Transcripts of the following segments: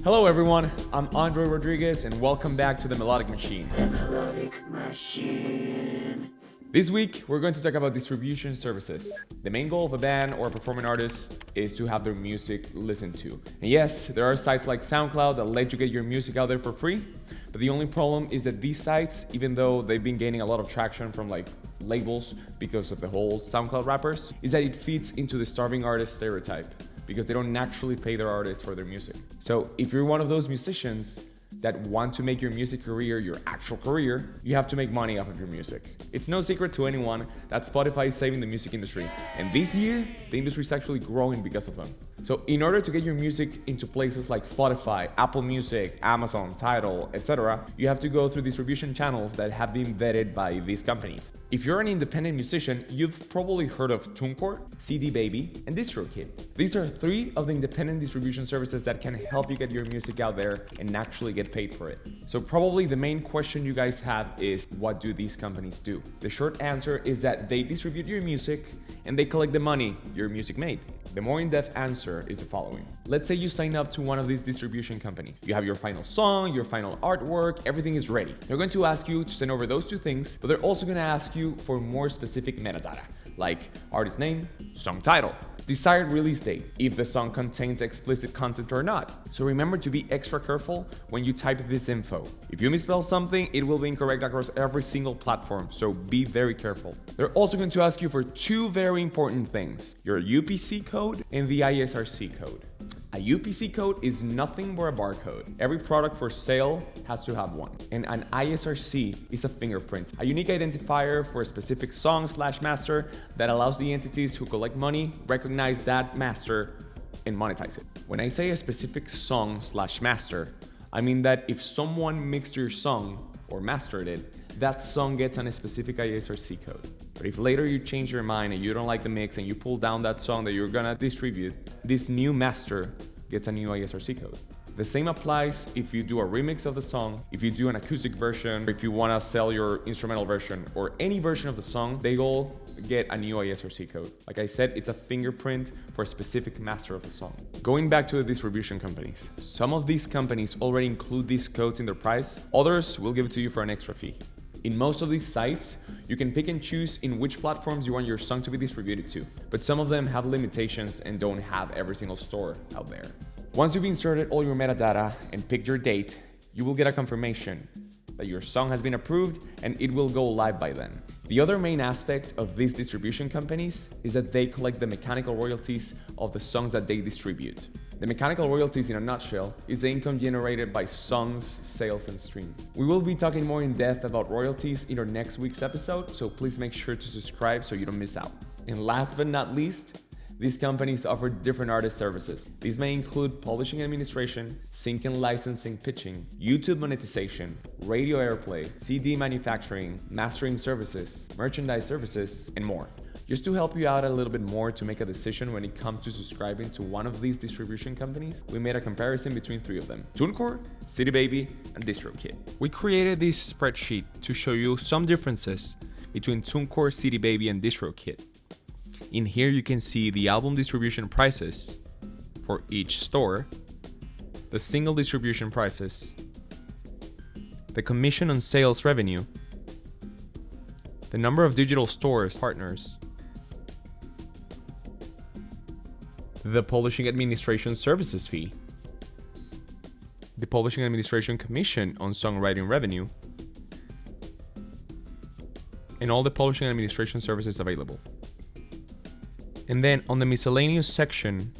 Hello everyone, I'm Andre Rodriguez and welcome back to the Melodic Machine. Melodic Machine. This week, we're going to talk about distribution services. The main goal of a band or a performing artist is to have their music listened to. And yes, there are sites like SoundCloud that let you get your music out there for free, but the only problem is that these sites, even though they've been gaining a lot of traction from labels because of the whole SoundCloud rappers, is that it fits into the starving artist stereotype because they don't naturally pay their artists for their music. So if you're one of those musicians that want to make your music career your actual career, you have to make money off of your music. It's no secret to anyone that Spotify is saving the music industry. And this year, the industry is actually growing because of them. So in order to get your music into places like Spotify, Apple Music, Amazon, Tidal, etc., you have to go through distribution channels that have been vetted by these companies. If you're an independent musician, you've probably heard of TUNECORE, CDBABY, and Distrokid. These are three of the independent distribution services that can help you get your music out there and actually get paid for it. So probably the main question you guys have is, what do these companies do? The short answer is that they distribute your music and they collect the money your music made. The more in-depth answer is the following. Let's say you sign up to one of these distribution companies. You have your final song, your final artwork, everything is ready. They're going to ask you to send over those two things, but they're also going to ask you for more specific metadata, like artist name, song title, desired release date, if the song contains explicit content or not. So remember to be extra careful when you type this info. If you misspell something, it will be incorrect across every single platform, so be very careful. They're also going to ask you for two very important things: your UPC code and the ISRC code. A UPC code is nothing but a barcode. Every product for sale has to have one. And an ISRC is a fingerprint, a unique identifier for a specific song/master that allows the entities who collect money recognize that master and monetize it. When I say a specific song/master, I mean that if someone mixed your song or mastered it, that song gets on a specific ISRC code. But if later you change your mind and you don't like the mix and you pull down that song that you're gonna distribute, this new master gets a new ISRC code. The same applies if you do a remix of the song, if you do an acoustic version, if you wanna sell your instrumental version or any version of the song, they all get a new ISRC code. Like I said, it's a fingerprint for a specific master of the song. Going back to the distribution companies, some of these companies already include these codes in their price, others will give it to you for an extra fee. In most of these sites, you can pick and choose in which platforms you want your song to be distributed to, but some of them have limitations and don't have every single store out there. Once you've inserted all your metadata and picked your date, you will get a confirmation that your song has been approved and it will go live by then. The other main aspect of these distribution companies is that they collect the mechanical royalties of the songs that they distribute. The mechanical royalties, in a nutshell, is the income generated by songs, sales, and streams. We will be talking more in depth about royalties in our next week's episode, so please make sure to subscribe so you don't miss out. And last but not least, these companies offer different artist services. These may include publishing administration, sync and licensing pitching, YouTube monetization, radio airplay, CD manufacturing, mastering services, merchandise services, and more. Just to help you out a little bit more to make a decision when it comes to subscribing to one of these distribution companies, we made a comparison between three of them: TUNECORE, CDBABY, and Distrokid. We created this spreadsheet to show you some differences between TUNECORE, CDBABY, and Distrokid. In here you can see the album distribution prices for each store, the single distribution prices, the commission on sales revenue, the number of digital stores partners, the publishing administration services fee, the publishing administration commission on songwriting revenue, and all the publishing administration services available. And then on the miscellaneous section,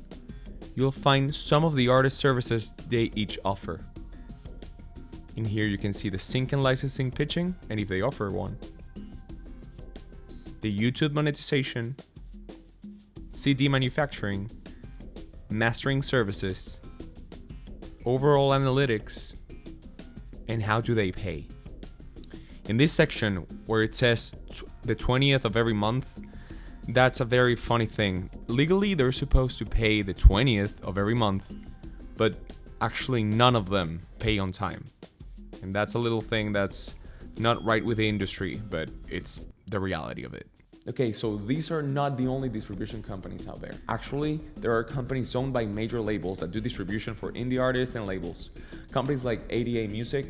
you'll find some of the artist services they each offer. In here you can see the sync and licensing pitching, and if they offer one, the YouTube monetization, CD manufacturing, mastering services, overall analytics, and how do they pay. In this section where it says the 20th of every month, that's a very funny thing. Legally, they're supposed to pay the 20th of every month, but actually none of them pay on time. And that's a little thing that's not right with the industry, but it's the reality of it. Okay, so these are not the only distribution companies out there. Actually, there are companies owned by major labels that do distribution for indie artists and labels. Companies like ADA Music,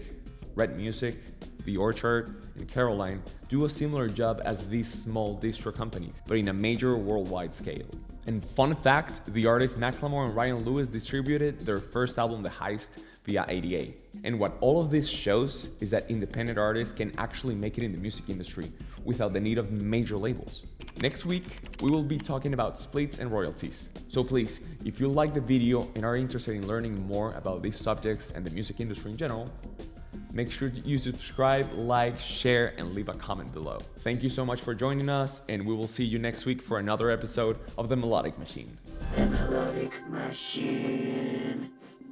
Red Music, The Orchard, and Caroline do a similar job as these small distro companies, but in a major worldwide scale. And fun fact, the artists Macklemore and Ryan Lewis distributed their first album, The Heist, via ADA. And what all of this shows is that independent artists can actually make it in the music industry without the need of major labels. Next week, we will be talking about splits and royalties. So please, if you like the video and are interested in learning more about these subjects and the music industry in general, make sure you subscribe, like, share, and leave a comment below. Thank you so much for joining us, and we will see you next week for another episode of The Melodic Machine. The Melodic Machine.